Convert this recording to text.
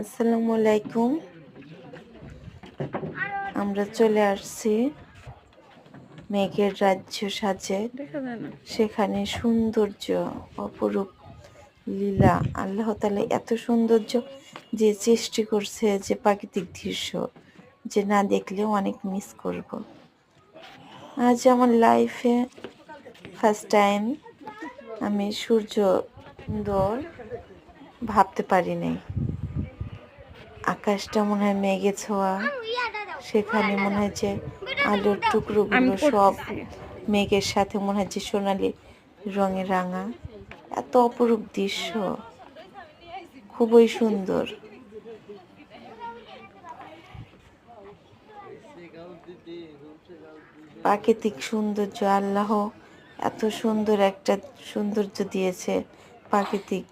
আসসালামু আলাইকুম। আমরা চলে আসছি মেঘের রাজ্য সাজে। সেখানে সৌন্দর্য, অপরূপ লীলা। আল্লাহ তাআলা এত সৌন্দর্য যে সৃষ্টি করছে, যে প্রাকৃতিক দৃশ্য যে না দেখলেও অনেক মিস করব। আজ আমার লাইফে ফার্স্ট টাইম আমি সূর্য সুন্দর ভাবতে পারিনি। আকাশটা মনে হয় মেঘে ছোঁয়া, সেখানে মনে হয় যে আলোর টুকরোগুলো সব মেঘের সাথে মনে হয় যে সোনালি রঙে রাঙা। এত অপরূপ দৃশ্য, খুবই সুন্দর। প্রাকৃতিক সৌন্দর্য, আল্লাহ এত সুন্দর একটা সৌন্দর্য দিয়েছে প্রাকৃতিক